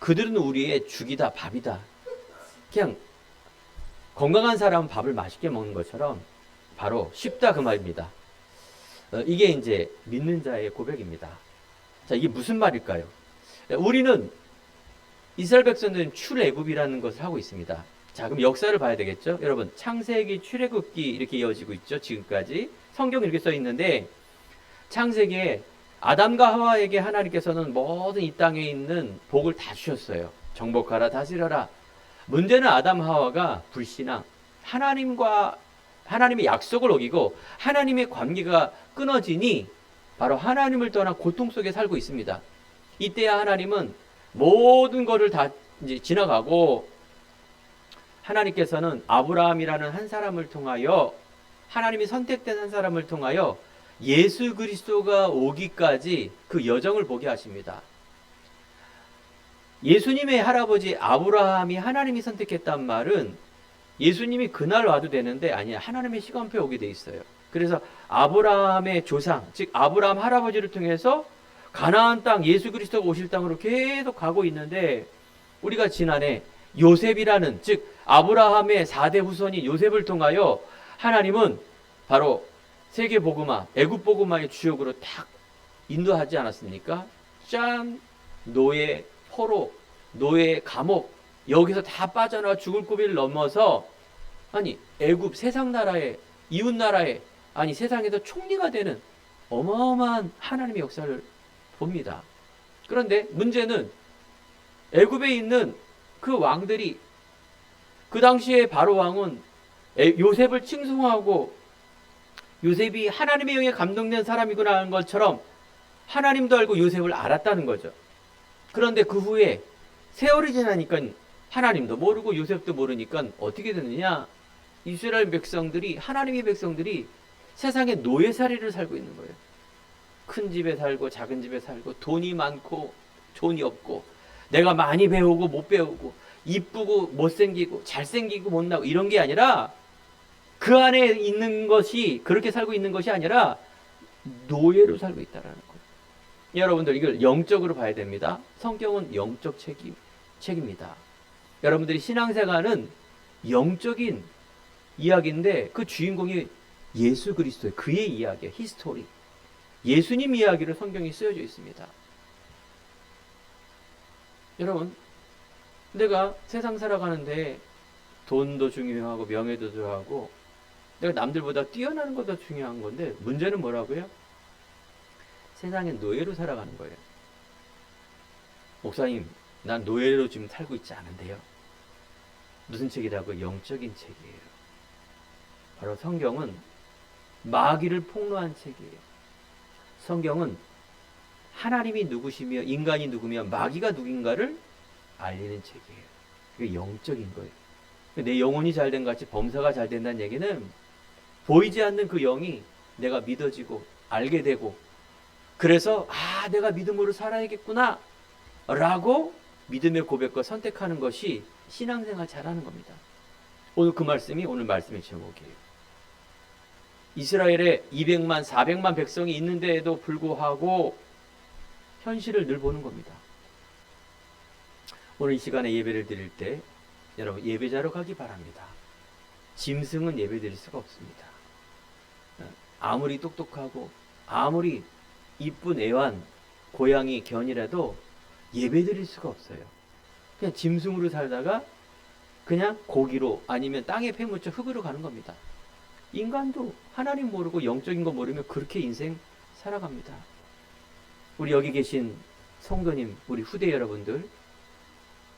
그들은 우리의 죽이다, 밥이다. 그냥 건강한 사람은 밥을 맛있게 먹는 것처럼 바로 쉽다 그 말입니다. 이게 이제 믿는 자의 고백입니다. 자, 이게 무슨 말일까요? 우리는 이스라엘 백성들은 출애굽이라는 것을 하고 있습니다. 자, 그럼 역사를 봐야 되겠죠? 여러분, 창세기, 출애굽기 이렇게 이어지고 있죠. 지금까지 성경 이렇게 써 있는데 창세기에 아담과 하와에게 하나님께서는 모든 이 땅에 있는 복을 다 주셨어요. 정복하라, 다스려라. 문제는 아담 하와가 불신앙, 하나님의 약속을 어기고 하나님의 관계가 끊어지니 바로 하나님을 떠난 고통 속에 살고 있습니다. 이때야 하나님은 모든 것을 다 이제 지나가고 하나님께서는 아브라함이라는 한 사람을 통하여 하나님이 선택된 한 사람을 통하여 예수 그리스도가 오기까지 그 여정을 보게 하십니다. 예수님의 할아버지 아브라함이 하나님이 선택했단 말은 예수님이 그날 와도 되는데 아니야. 하나님의 시간표에 오게 돼 있어요. 그래서 아브라함의 조상, 즉 아브라함 할아버지를 통해서 가나안 땅 예수 그리스도가 오실 땅으로 계속 가고 있는데 우리가 지난해 요셉이라는 즉 아브라함의 4대 후손인 요셉을 통하여 하나님은 바로 세계 복음화, 애굽 복음화의 주역으로 딱 인도하지 않았습니까? 짠! 노예, 포로, 노예, 감옥 여기서 다 빠져나와 죽을 고비를 넘어서 아니 애굽 세상 나라의 이웃 나라의 아니 세상에서 총리가 되는 어마어마한 하나님의 역사를 봅니다. 그런데 문제는 애굽에 있는 그 왕들이 그 당시에 바로 왕은 요셉을 칭송하고 요셉이 하나님의 영에 감동된 사람이구나 하는 것처럼 하나님도 알고 요셉을 알았다는 거죠. 그런데 그 후에 세월이 지나니까 하나님도 모르고 요셉도 모르니까 어떻게 되느냐? 이스라엘 백성들이 하나님의 백성들이 세상에 노예살이를 살고 있는 거예요. 큰 집에 살고 작은 집에 살고 돈이 많고 돈이 없고 내가 많이 배우고 못 배우고 이쁘고 못생기고 잘생기고 못나고 이런 게 아니라 그 안에 있는 것이 그렇게 살고 있는 것이 아니라 노예로 살고 있다라는 거예요. 여러분들 이걸 영적으로 봐야 됩니다. 성경은 영적 책입니다. 여러분들이 신앙생활은 영적인 이야기인데 그 주인공이 예수 그리스도의 그의 이야기예요. 히스토리. 예수님 이야기로 성경이 쓰여져 있습니다. 여러분, 내가 세상 살아가는데 돈도 중요하고 명예도 중요하고 내가 남들보다 뛰어나는 것도 중요한 건데 문제는 뭐라고요? 세상에 노예로 살아가는 거예요. 목사님, 난 노예로 지금 살고 있지 않은데요. 무슨 책이라고? 영적인 책이에요. 바로 성경은 마귀를 폭로한 책이에요. 성경은 하나님이 누구시며 인간이 누구며 마귀가 누군가를 알리는 책이에요. 그게 영적인 거예요. 내 영혼이 잘된 같이 범사가 잘 된다는 얘기는 보이지 않는 그 영이 내가 믿어지고 알게 되고 그래서 내가 믿음으로 살아야겠구나 라고 믿음의 고백과 선택하는 것이 신앙생활 잘하는 겁니다. 오늘 그 말씀이 오늘 말씀의 제목이에요. 이스라엘에 200만 400만 백성이 있는데에도 불구하고 현실을 늘 보는 겁니다. 오늘 이 시간에 예배를 드릴 때 여러분 예배자로 가기 바랍니다. 짐승은 예배 드릴 수가 없습니다. 아무리 똑똑하고 아무리 이쁜 애완 고양이 견이라도 예배 드릴 수가 없어요. 그냥 짐승으로 살다가 그냥 고기로 아니면 땅에 패묻혀 흙으로 가는 겁니다. 인간도 하나님 모르고 영적인 거 모르면 그렇게 인생 살아갑니다. 우리 여기 계신 성도님, 우리 후대 여러분들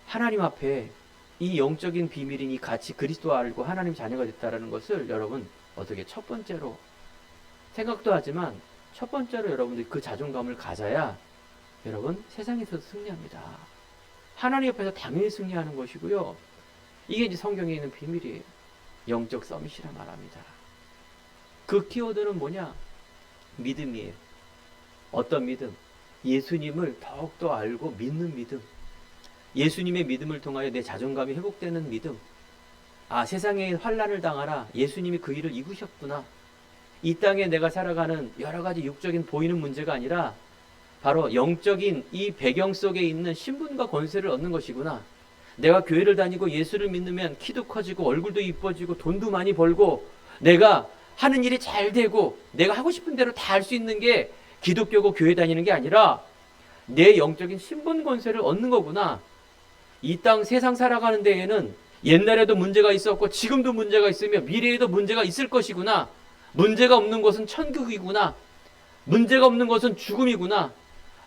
하나님 앞에 이 영적인 비밀인 이 가치 그리스도 알고 하나님 자녀가 됐다라는 것을 여러분 어떻게 첫 번째로 생각도 하지만 첫 번째로 여러분들이 그 자존감을 가져야 여러분 세상에서 승리합니다. 하나님 옆에서 당연히 승리하는 것이고요. 이게 이제 성경에 있는 비밀이에요. 영적 서밋이라 말합니다. 그 키워드는 뭐냐? 믿음이에요. 어떤 믿음? 예수님을 더욱더 알고 믿는 믿음. 예수님의 믿음을 통하여 내 자존감이 회복되는 믿음. 세상에 환난을 당하라. 예수님이 그 일을 이루셨구나. 이 땅에 내가 살아가는 여러 가지 육적인 보이는 문제가 아니라 바로 영적인 이 배경 속에 있는 신분과 권세를 얻는 것이구나. 내가 교회를 다니고 예수를 믿으면 키도 커지고 얼굴도 이뻐지고 돈도 많이 벌고 내가 하는 일이 잘 되고 내가 하고 싶은 대로 다 할 수 있는 게 기독교고 교회 다니는 게 아니라 내 영적인 신분 권세를 얻는 거구나. 이 땅 세상 살아가는 데에는 옛날에도 문제가 있었고 지금도 문제가 있으며 미래에도 문제가 있을 것이구나. 문제가 없는 것은 천국이구나. 문제가 없는 것은 죽음이구나.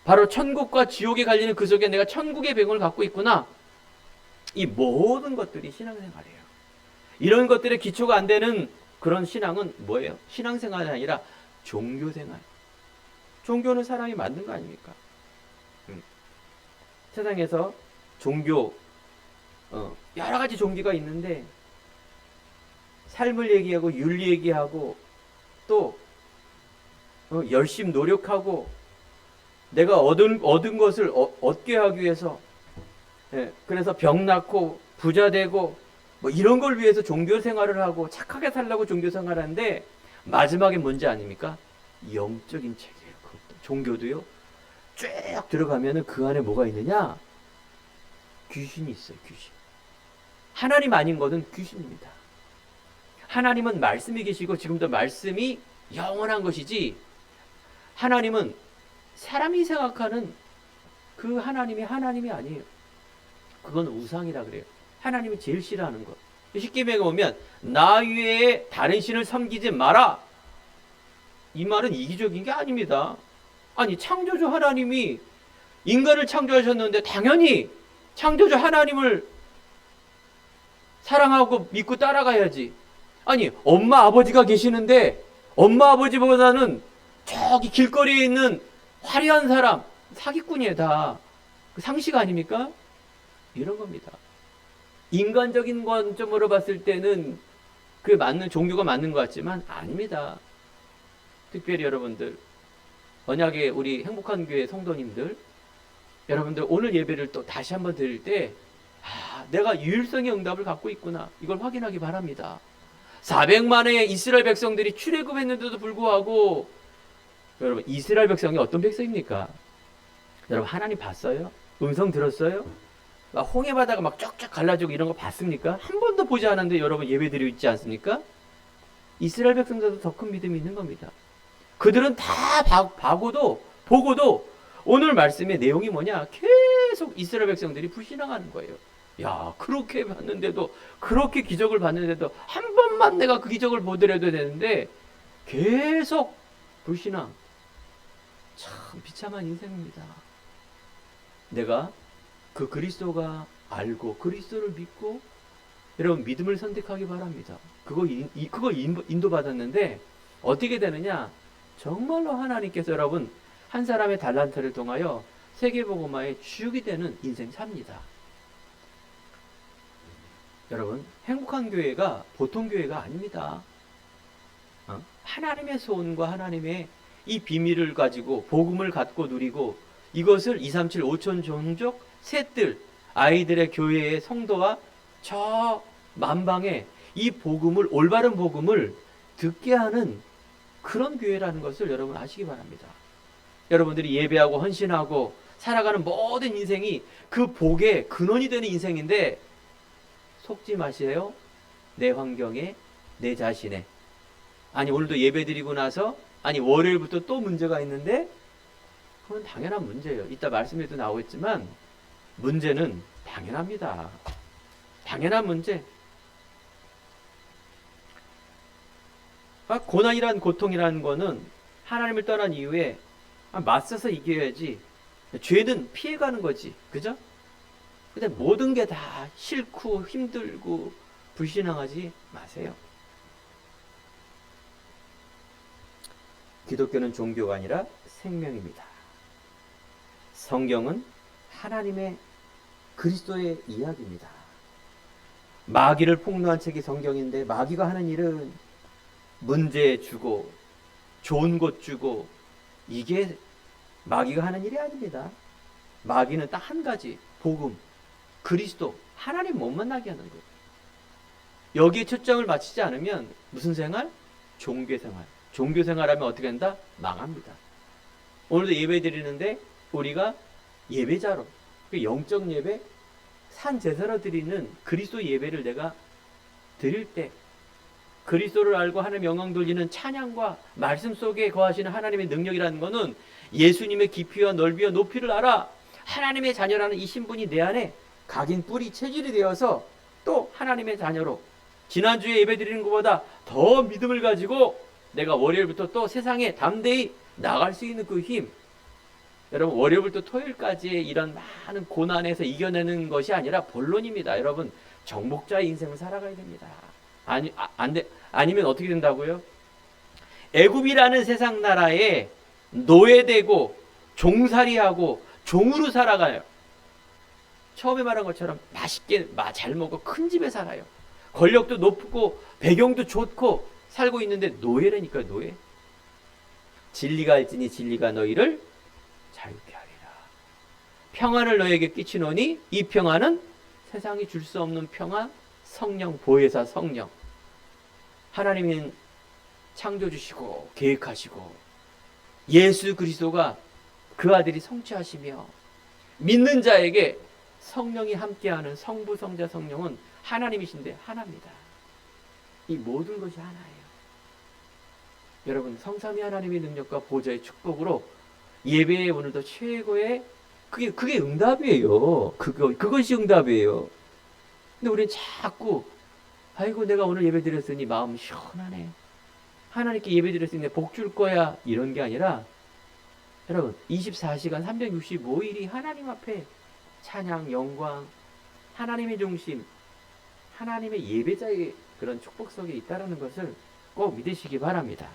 바로 천국과 지옥에 갈리는 그 속에 내가 천국의 배경을 갖고 있구나. 이 모든 것들이 신앙생활이에요. 이런 것들의 기초가 안 되는 그런 신앙은 뭐예요? 신앙생활이 아니라 종교생활. 종교는 사람이 만든 거 아닙니까? 세상에서 종교 여러 가지 종교가 있는데 삶을 얘기하고 윤리 얘기하고 또 열심히 노력하고 내가 얻은 것을 얻게 하기 위해서 그래서 병 낳고 부자 되고 뭐 이런 걸 위해서 종교 생활을 하고 착하게 살려고 종교 생활을 하는데 마지막에 문제 아닙니까? 영적인 체계예요. 그것도. 종교도요. 쭉 들어가면은 그 안에 뭐가 있느냐? 귀신이 있어요. 귀신. 하나님 아닌 것은 귀신입니다. 하나님은 말씀이 계시고 지금도 말씀이 영원한 것이지 하나님은 사람이 생각하는 그 하나님이 아니에요. 그건 우상이라 그래요. 하나님이 제일 싫어하는 것. 십계명에 보면 나 외에 다른 신을 섬기지 마라. 이 말은 이기적인 게 아닙니다. 아니 창조주 하나님이 인간을 창조하셨는데 당연히 창조주 하나님을 사랑하고 믿고 따라가야지. 아니 엄마 아버지가 계시는데 엄마 아버지보다는 저기 길거리에 있는 화려한 사람 사기꾼이에요. 다 상식 아닙니까? 이런 겁니다. 인간적인 관점으로 봤을 때는 그 맞는 종교가 맞는 것 같지만 아닙니다. 특별히 여러분들 언약의 우리 행복한 교회 성도님들 여러분들 오늘 예배를 또 다시 한번 드릴 때 내가 유일성의 응답을 갖고 있구나 이걸 확인하기 바랍니다. 400만의 이스라엘 백성들이 출애굽했는데도 불구하고 여러분 이스라엘 백성이 어떤 백성입니까? 여러분 하나님 봤어요? 음성 들었어요? 막 홍해 바다가 막 쫙쫙 갈라지고 이런 거 봤습니까? 한 번도 보지 않았는데 여러분 예배 드리고 있지 않습니까? 이스라엘 백성들도 더 큰 믿음이 있는 겁니다. 그들은 다 보고도 오늘 말씀의 내용이 뭐냐? 계속 이스라엘 백성들이 불신앙하는 거예요. 야, 그렇게 봤는데도 그렇게 기적을 봤는데도 한 번만 내가 그 기적을 보더라도 되는데 계속 불신앙. 참 비참한 인생입니다. 내가 그 그리스도가 알고 그리스도를 믿고 여러분 믿음을 선택하기 바랍니다. 그거 인도받았는데 어떻게 되느냐? 정말로 하나님께서 여러분 한 사람의 달란트를 통하여 세계복음화의 주역이 되는 인생 삽니다. 여러분 행복한 교회가 보통 교회가 아닙니다. 하나님의 소원과 하나님의 이 비밀을 가지고 복음을 갖고 누리고 이것을 237 5천 종족 셋들 아이들의 교회의 성도와 저 만방에 이 복음을 올바른 복음을 듣게 하는 그런 교회라는 것을 여러분 아시기 바랍니다. 여러분들이 예배하고 헌신하고 살아가는 모든 인생이 그 복의 근원이 되는 인생인데 속지 마세요. 내 환경에 내 자신에 아니 오늘도 예배 드리고 나서 아니 월요일부터 또 문제가 있는데 그건 당연한 문제예요. 이따 말씀에도 나오겠지만 문제는 당연합니다. 당연한 문제. 고난이란 고통이라는 거는 하나님을 떠난 이후에 맞서서 이겨야지. 죄는 피해가는 거지. 그죠? 근데 모든 게 다 싫고 힘들고 불신앙하지 마세요. 기독교는 종교가 아니라 생명입니다. 성경은 하나님의 그리스도의 이야기입니다. 마귀를 폭로한 책이 성경인데 마귀가 하는 일은 문제 주고 좋은 것 주고 이게 마귀가 하는 일이 아닙니다. 마귀는 딱 한 가지 복음, 그리스도, 하나님 못 만나게 하는 거예요. 여기에 초점을 맞추지 않으면 무슨 생활? 종교 생활. 종교 생활하면 어떻게 된다? 망합니다. 오늘도 예배 드리는데 우리가 예배자로, 그 영적 예배, 산 제사로 드리는 그리스도 예배를 내가 드릴 때, 그리스도를 알고 하나님 영광 돌리는 찬양과 말씀 속에 거하시는 하나님의 능력이라는 것은 예수님의 깊이와 넓이와 높이를 알아 하나님의 자녀라는 이 신분이 내 안에 각인 뿌리 체질이 되어서 또 하나님의 자녀로 지난주에 예배 드리는 것보다 더 믿음을 가지고 내가 월요일부터 또 세상에 담대히 나갈 수 있는 그 힘, 여러분 월요일부터 토요일까지의 이런 많은 고난에서 이겨내는 것이 아니라 본론입니다. 여러분 정복자의 인생을 살아가야 됩니다. 아니면 어떻게 된다고요? 애굽이라는 세상 나라에 노예되고 종살이하고 종으로 살아가요. 처음에 말한 것처럼 맛있게 잘 먹고 큰 집에 살아요. 권력도 높고 배경도 좋고 살고 있는데 노예라니까, 노예. 진리가 알지니 진리가 너희를 자유케 하리라. 평안을 너에게 끼치노니 이 평안은 세상이 줄 수 없는 평안, 성령, 보혜사 성령. 하나님은 창조주시고 계획하시고 예수 그리스도가 그 아들이 성취하시며 믿는 자에게 성령이 함께하는 성부, 성자, 성령은 하나님이신데 하나입니다. 이 모든 것이 하나예요. 여러분 성삼위 하나님의 능력과 보좌의 축복으로 예배의 오늘도 최고의 그게 응답이에요. 그것이 응답이에요. 근데 우리는 자꾸 아이고 내가 오늘 예배 드렸으니 마음 시원하네, 하나님께 예배 드렸으니 복 줄 거야, 이런 게 아니라 여러분 24시간 365일이 하나님 앞에 찬양, 영광, 하나님의 중심, 하나님의 예배자의 그런 축복 속에 있다는 것을 꼭 믿으시기 바랍니다.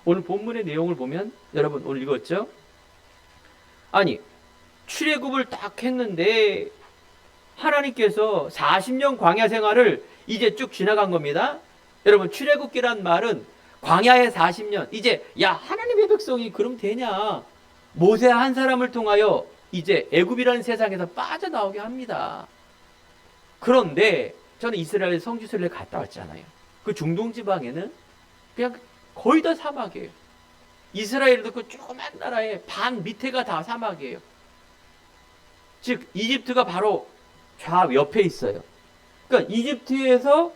오늘 본문의 내용을 보면 여러분 오늘 읽었죠? 아니 출애굽을 딱 했는데 하나님께서 40년 광야 생활을 이제 쭉 지나간 겁니다. 여러분 출애굽기란 말은 광야의 40년, 이제 야 하나님의 백성이 그럼 되냐, 모세 한 사람을 통하여 이제 애굽이라는 세상에서 빠져나오게 합니다. 그런데 저는 이스라엘 성지순례 갔다 왔잖아요. 그 중동 지방에는 그냥 거의 다 사막이에요. 이스라엘도 그 조그만 나라의 반 밑에가 다 사막이에요. 즉 이집트가 바로 좌 옆에 있어요. 그러니까 이집트에서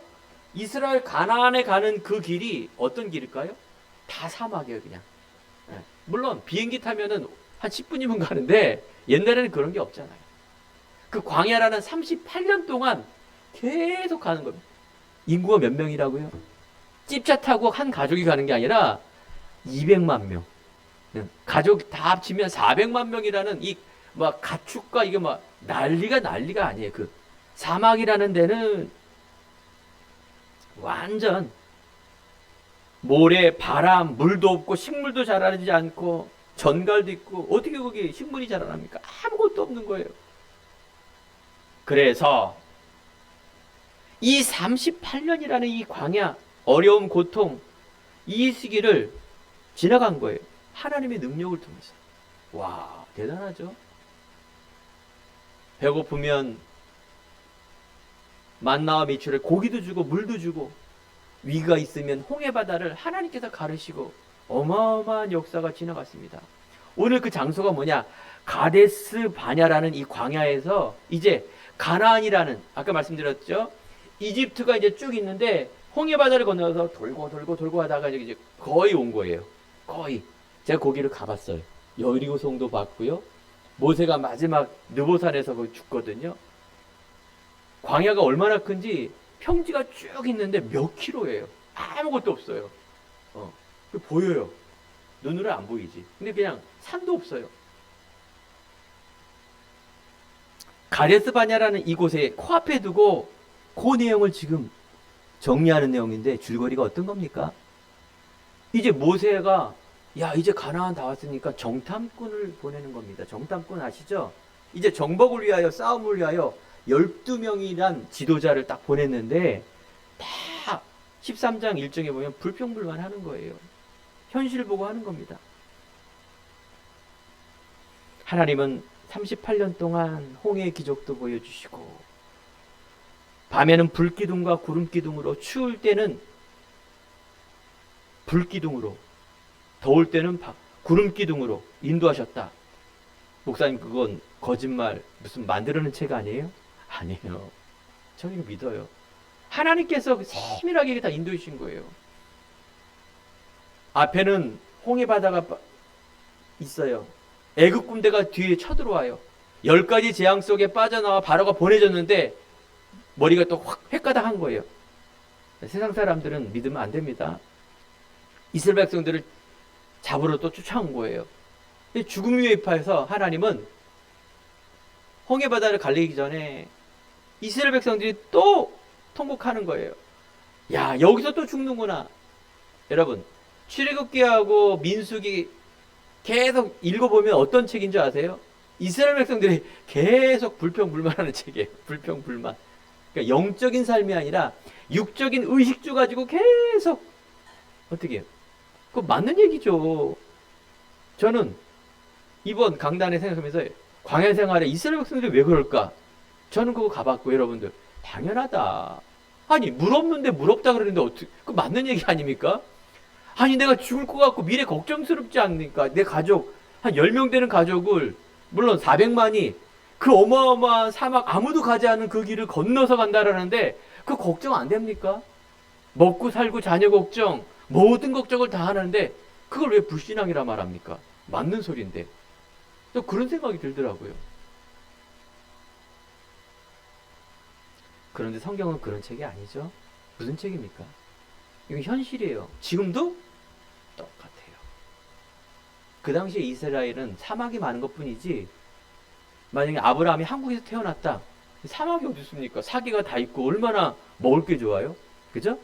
이스라엘 가나안에 가는 그 길이 어떤 길일까요? 다 사막이에요, 그냥. 물론 비행기 타면은 한 10분이면 가는데 옛날에는 그런 게 없잖아요. 그 광야라는 38년 동안 계속 가는 겁니다. 인구가 몇 명이라고요? 찝차 타고 한 가족이 가는 게 아니라 200만 명. 가족 다 합치면 400만 명이라는 이 막 가축과 이게 막 난리가 아니에요. 그 사막이라는 데는 완전 모래, 바람, 물도 없고 식물도 자라지 않고 전갈도 있고 어떻게 거기 식물이 자라납니까? 아무것도 없는 거예요. 그래서 이 38년이라는 이 광야, 어려움, 고통, 이 시기를 지나간 거예요. 하나님의 능력을 통해서. 와, 대단하죠? 배고프면 만나와 미추를 고기도 주고 물도 주고, 위기가 있으면 홍해바다를 하나님께서 가르시고 어마어마한 역사가 지나갔습니다. 오늘 그 장소가 뭐냐? 가데스 바냐라는 이 광야에서 이제 가나안이라는, 아까 말씀드렸죠? 이집트가 이제 쭉 있는데 홍해바다를 건너서 돌고 하다가 이제 거의 온 거예요. 거의. 제가 거기를 가봤어요. 여리고성도 봤고요. 모세가 마지막 느보산에서 거기 죽거든요. 광야가 얼마나 큰지 평지가 쭉 있는데 몇 킬로예요. 아무것도 없어요. 보여요. 눈으로 안 보이지. 근데 그냥 산도 없어요. 가데스 바냐라는 이곳에 코앞에 두고 그 내용을 지금 정리하는 내용인데 줄거리가 어떤 겁니까? 이제 모세가 야 이제 가나안 다 왔으니까 정탐꾼을 보내는 겁니다. 정탐꾼 아시죠? 이제 정복을 위하여, 싸움을 위하여 12명이란 지도자를 딱 보냈는데 다 13장 1정에 보면 불평불만 하는 거예요. 현실 보고 하는 겁니다. 하나님은 38년 동안 홍해의 기적도 보여주시고, 밤에는 불기둥과 구름기둥으로, 추울 때는 불기둥으로, 더울 때는 구름 기둥으로 인도하셨다. 목사님, 그건 거짓말, 무슨 만들어낸 책 아니에요? 아니에요. 저는 믿어요. 하나님께서 세밀하게 다 인도해 주신 거예요. 앞에는 홍해 바다가 있어요. 애굽 군대가 뒤에 쳐들어와요. 10가지 재앙 속에 빠져나와 바로가 보내졌는데 머리가 또 확 획가닥한 거예요. 세상 사람들은 믿으면 안 됩니다. 이스라엘 백성들을 잡으러 또 쫓아온 거예요. 죽음 위에 입하여서 하나님은 홍해 바다를 갈리기 전에 이스라엘 백성들이 또 통곡하는 거예요. 야, 여기서 또 죽는구나. 여러분, 출애굽기하고 민수기 계속 읽어보면 어떤 책인 줄 아세요? 이스라엘 백성들이 계속 불평불만하는 책이에요. 불평불만. 그러니까 영적인 삶이 아니라 육적인 의식주 가지고 계속 어떻게 해요? 그거 맞는 얘기죠. 저는 이번 강단에 생각하면서 광야 생활에 이스라엘 백성들이 왜 그럴까? 저는 그거 가봤고, 여러분들 당연하다. 아니, 물 없는데 물 없다 그러는데 어떻게, 그거 맞는 얘기 아닙니까? 아니, 내가 죽을 것 같고 미래 걱정스럽지 않습니까? 내 가족 한 10명 되는 가족을, 물론 400만이 그 어마어마한 사막, 아무도 가지 않은 그 길을 건너서 간다라는데 그 걱정 안 됩니까? 먹고 살고 자녀 걱정, 모든 걱정을 다 하는데 그걸 왜 불신앙이라 말합니까? 맞는 소리인데. 또 그런 생각이 들더라고요. 그런데 성경은 그런 책이 아니죠. 무슨 책입니까? 이건 현실이에요. 지금도 똑같아요. 그 당시에 이스라엘은 사막이 많은 것뿐이지, 만약에 아브라함이 한국에서 태어났다, 사막이 어디 있습니까? 사기가 다 있고 얼마나 먹을 게 좋아요? 그죠?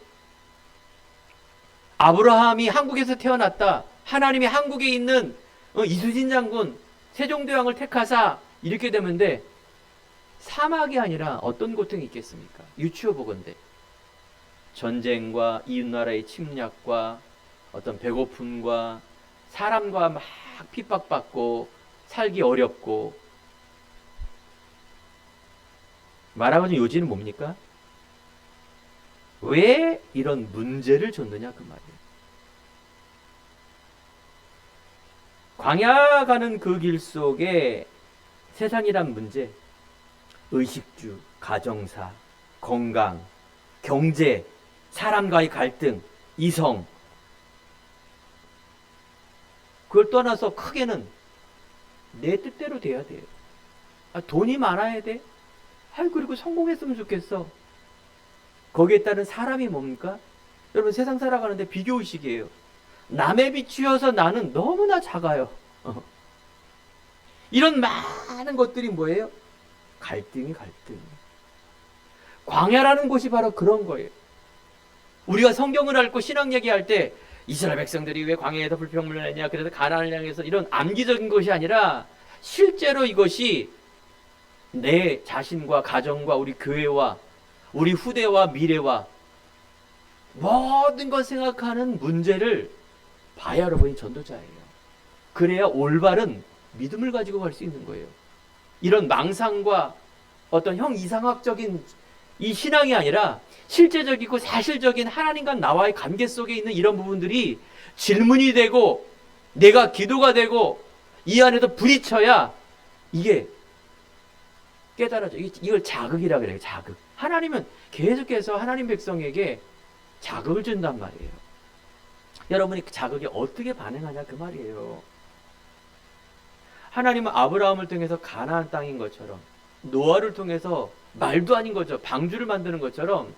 아브라함이 한국에서 태어났다, 하나님이 한국에 있는 이수진 장군, 세종대왕을 택하사 이렇게 되면데 사막이 아니라 어떤 고통이 있겠습니까? 유추어 보건대 전쟁과 이웃나라의 침략과 어떤 배고픔과 사람과 막 핍박받고 살기 어렵고, 말하자면 요지는 뭡니까? 왜 이런 문제를 줬느냐 그 말이에요. 광야 가는 그 길 속에 세상이란 문제, 의식주, 가정사, 건강, 경제, 사람과의 갈등, 이성, 그걸 떠나서 크게는 내 뜻대로 돼야 돼요. 돈이 많아야 돼? 그리고 성공했으면 좋겠어. 거기에 따른 사람이 뭡니까? 여러분, 세상 살아가는데 비교의식이에요. 남에 비추어서 나는 너무나 작아요. 이런 많은 것들이 뭐예요? 갈등. 광야라는 곳이 바로 그런 거예요. 우리가 성경을 읽고 신앙 얘기할 때 이스라엘 백성들이 왜 광야에서 불평불만했냐, 그래서 가나안을 향해서, 이런 암기적인 것이 아니라 실제로 이것이 내 자신과 가정과 우리 교회와 우리 후대와 미래와 모든 것 생각하는 문제를 봐야 여러분이 전도자예요. 그래야 올바른 믿음을 가지고 갈 수 있는 거예요. 이런 망상과 어떤 이상학적인 이 신앙이 아니라 실제적이고 사실적인 하나님과 나와의 관계 속에 있는 이런 부분들이 질문이 되고 내가 기도가 되고 이 안에서 부딪혀야 이게 깨달아져. 이걸 자극이라 그래요. 자극. 하나님은 계속해서 하나님 백성에게 자극을 준단 말이에요. 여러분이 그 자극에 어떻게 반응하냐 그 말이에요. 하나님은 아브라함을 통해서 가나안 땅인 것처럼, 노아를 통해서 말도 아닌 거죠, 방주를 만드는 것처럼,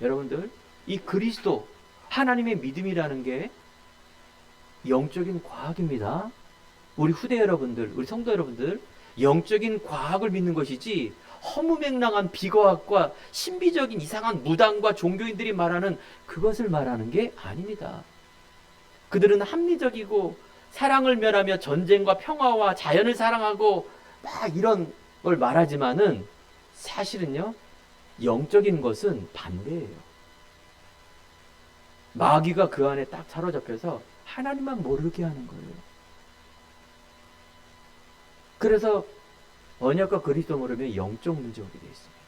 여러분들 이 그리스도 하나님의 믿음이라는 게 영적인 과학입니다. 우리 후대 여러분들, 우리 성도 여러분들, 영적인 과학을 믿는 것이지 허무맹랑한 비과학과 신비적인 이상한 무당과 종교인들이 말하는 그것을 말하는 게 아닙니다. 그들은 합리적이고 사랑을 멸하며 전쟁과 평화와 자연을 사랑하고 막 이런 걸 말하지만은 사실은요, 영적인 것은 반대예요. 마귀가 그 안에 딱 사로잡혀서 하나님만 모르게 하는 거예요. 그래서 언약과 그리스도 모르면 영적 문제 오게 되어 있습니다.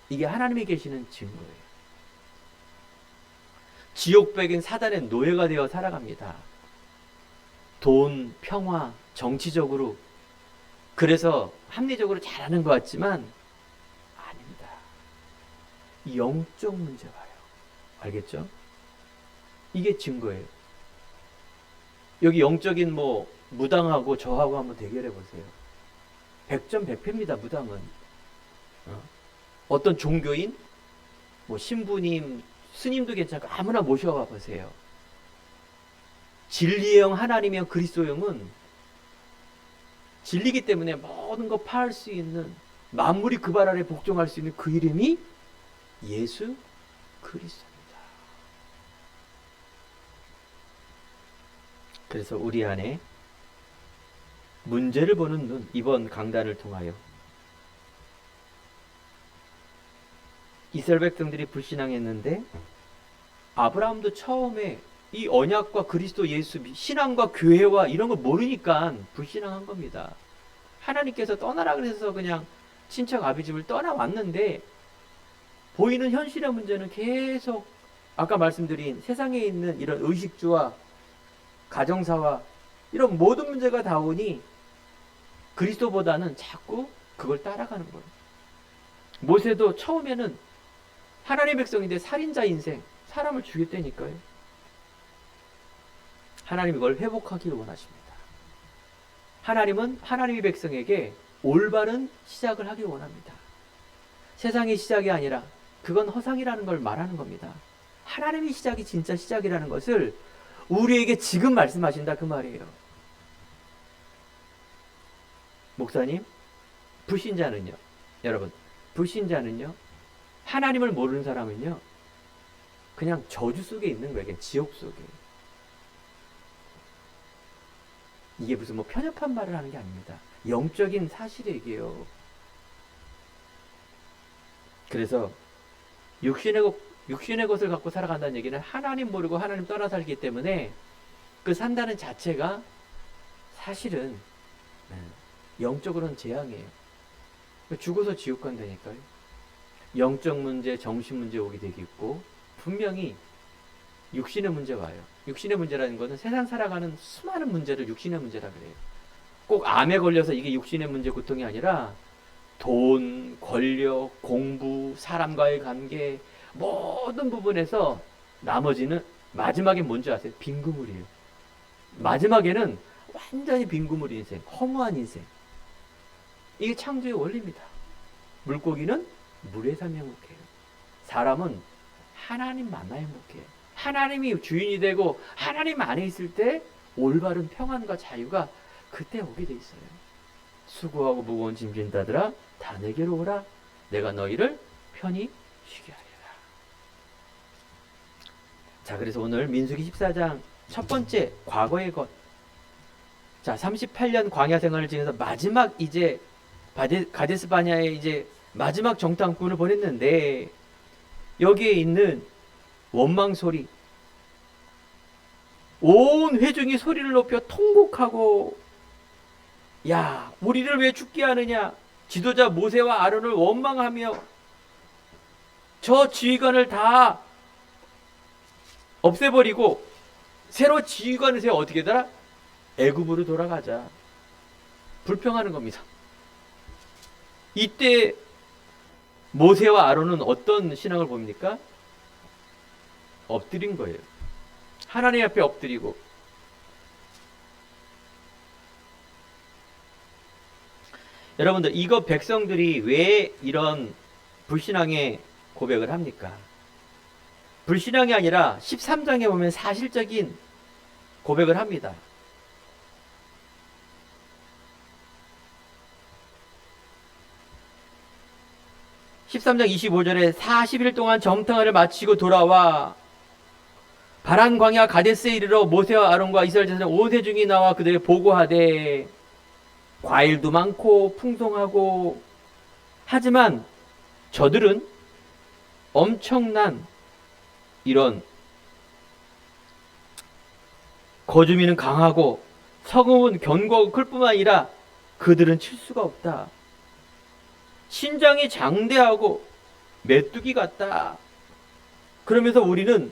이게 하나님이 계시는 증거예요. 지옥백인 사단의 노예가 되어 살아갑니다. 돈, 평화, 정치적으로 그래서 합리적으로 잘하는 것 같지만 아닙니다. 영적 문제 봐요. 알겠죠? 이게 증거예요. 여기 영적인 무당하고 저하고 한번 대결해 보세요. 100점 100패입니다. 무당은. 어떤 종교인, 신부님, 스님도 괜찮고 아무나 모셔가 보세요. 진리의 영, 하나님의 영, 그리스도의 영은 진리기 때문에 모든 거 파할 수 있는, 만물이 그 발 아래 복종할 수 있는 그 이름이 예수 그리스도입니다. 그래서 우리 안에 문제를 보는 눈, 이번 강단을 통하여 이스라엘 백성들이 불신앙했는데 아브라함도 처음에 이 언약과 그리스도 예수, 신앙과 교회와 이런 걸 모르니까 불신앙한 겁니다. 하나님께서 떠나라 그래서 그냥 친척 아비 집을 떠나왔는데 보이는 현실의 문제는 계속 아까 말씀드린 세상에 있는 이런 의식주와 가정사와 이런 모든 문제가 다 오니 그리스도보다는 자꾸 그걸 따라가는 거예요. 모세도 처음에는 하나님의 백성인데 살인자 인생, 사람을 죽였다니까요. 하나님이 이걸 회복하기를 원하십니다. 하나님은 하나님의 백성에게 올바른 시작을 하길 원합니다. 세상의 시작이 아니라 그건 허상이라는 걸 말하는 겁니다. 하나님의 시작이 진짜 시작이라는 것을 우리에게 지금 말씀하신다 그 말이에요. 목사님, 불신자는요, 여러분, 불신자는요, 하나님을 모르는 사람은요, 그냥 저주 속에 있는 거예요. 그냥 지옥 속에. 이게 무슨 편협한 말을 하는 게 아닙니다. 영적인 사실이에요. 그래서 육신의 것을 갖고 살아간다는 얘기는 하나님 모르고 하나님 떠나 살기 때문에 그 산다는 자체가 사실은 영적으로는 재앙이에요. 죽어서 지옥 간다니까요. 영적 문제, 정신 문제 오게 되겠고 분명히 육신의 문제 와요. 육신의 문제라는 것은 세상 살아가는 수많은 문제를 육신의 문제라 그래요. 꼭 암에 걸려서 이게 육신의 문제 고통이 아니라 돈, 권력, 공부, 사람과의 관계 모든 부분에서 나머지는 마지막에 뭔지 아세요? 빈구물이에요. 마지막에는 완전히 빈구물 인생, 허무한 인생. 이게 창조의 원리입니다. 물고기는 물에서 행복해요. 사람은 하나님 만나 행복해요. 하나님이 주인이 되고 하나님 안에 있을 때 올바른 평안과 자유가 그때 오게 돼 있어요. 수고하고 무거운 짐진 자들아 다 내게로 오라. 내가 너희를 편히 쉬게 하리라. 자, 그래서 오늘 민수기 14장 첫 번째 과거의 것. 자, 38년 광야 생활을 지내서 마지막 이제 가데스 바냐에 이제 마지막 정탐꾼을 보냈는데 여기에 있는 원망 소리, 온 회중이 소리를 높여 통곡하고, 야, 우리를 왜 죽게 하느냐? 지도자 모세와 아론을 원망하며 저 지휘관을 다 없애버리고 새로 지휘관을 세워 어떻게 되더라? 애굽으로 돌아가자. 불평하는 겁니다. 이때 모세와 아론은 어떤 신앙을 봅니까? 엎드린 거예요. 하나님 앞에 엎드리고. 여러분들, 이거 백성들이 왜 이런 불신앙의 고백을 합니까? 불신앙이 아니라 13장에 보면 사실적인 고백을 합니다. (13장 25절에) 40일 동안 점탕을 마치고 돌아와 바란 광야 가데스에 이르러 모세와 아론과 이스라엘 자손 온 회중이 나와 그들에게 보고하되, 과일도 많고 풍성하고, 하지만 저들은 엄청난 이런 거주민은 강하고 성읍은 견고하고 클 뿐만 아니라 그들은 칠 수가 없다. 신장이 장대하고 메뚜기 같다. 그러면서 우리는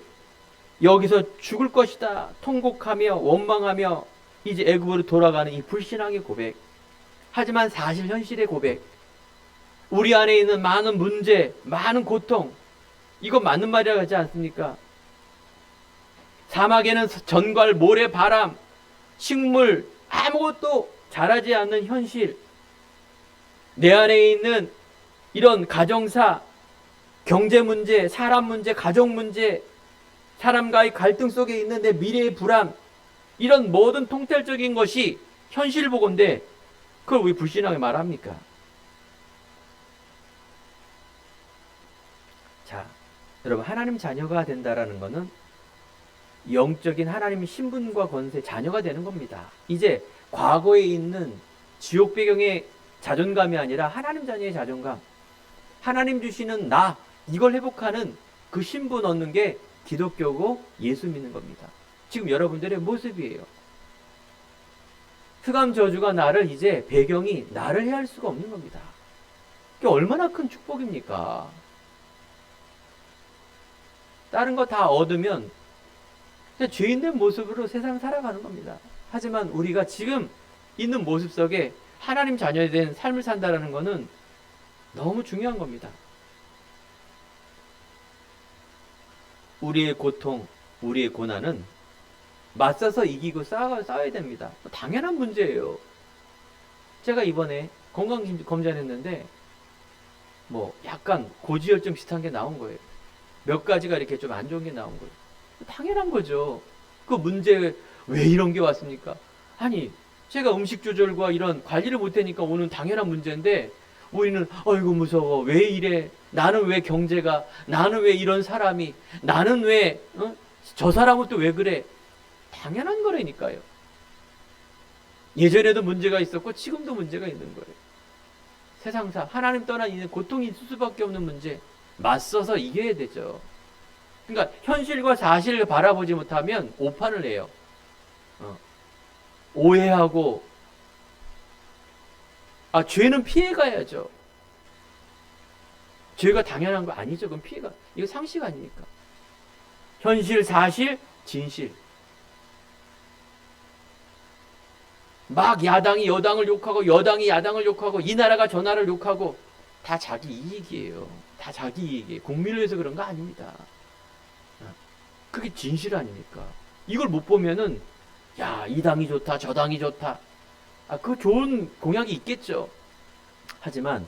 여기서 죽을 것이다. 통곡하며 원망하며 이제 애굽으로 돌아가는 이 불신앙의 고백. 하지만 사실 현실의 고백. 우리 안에 있는 많은 문제, 많은 고통. 이거 맞는 말이라고 하지 않습니까? 사막에는 전갈, 모래, 바람, 식물, 아무것도 자라지 않는 현실. 내 안에 있는 이런 가정사, 경제 문제, 사람 문제, 가족 문제, 사람과의 갈등 속에 있는 내 미래의 불안, 이런 모든 통찰적인 것이 현실 보건데 그걸 왜 불신하게 말합니까? 자, 여러분, 하나님 자녀가 된다라는 것은 영적인 하나님의 신분과 권세 자녀가 되는 겁니다. 이제 과거에 있는 지옥 배경의 자존감이 아니라 하나님 자녀의 자존감, 하나님 주시는 나, 이걸 회복하는 그 신분 얻는 게 기독교고 예수 믿는 겁니다. 지금 여러분들의 모습이에요. 흑암 저주가 나를 이제 배경이 나를 해할 수가 없는 겁니다. 그게 얼마나 큰 축복입니까? 다른 거 다 얻으면 그냥 죄인된 모습으로 세상 살아가는 겁니다. 하지만 우리가 지금 있는 모습 속에 하나님 자녀에 대한 삶을 산다는 것은 너무 중요한 겁니다. 우리의 고통, 우리의 고난은 맞서서 이기고 싸워야 됩니다. 당연한 문제예요. 제가 이번에 건강검진 했는데 뭐 약간 고지혈증 비슷한 게 나온 거예요. 몇 가지가 이렇게 좀 안 좋은 게 나온 거예요. 당연한 거죠. 그 문제 왜 이런 게 왔습니까? 아니, 제가 음식 조절과 이런 관리를 못하니까 오는 당연한 문제인데 우리는 어이구 무서워, 왜 이래, 나는 왜 경제가, 나는 왜 이런 사람이, 나는 왜 저 사람은 또 왜 그래. 당연한 거라니까요. 예전에도 문제가 있었고 지금도 문제가 있는 거예요. 세상사 하나님 떠나 있는 고통이 있을 수밖에 없는 문제, 맞서서 이겨야 되죠. 그러니까 현실과 사실을 바라보지 못하면 오판을 해요. 오해하고, 죄는 피해가야죠. 죄가 당연한 거 아니죠. 그럼 피해가, 이거 상식 아닙니까? 현실, 사실, 진실. 막 야당이 여당을 욕하고 여당이 야당을 욕하고 이 나라가 저 나라를 욕하고 다 자기 이익이에요. 다 자기 이익이에요. 국민을 위해서 그런 거 아닙니다. 그게 진실 아닙니까? 이걸 못 보면은 야, 이 당이 좋다, 저 당이 좋다. 그 좋은 공약이 있겠죠. 하지만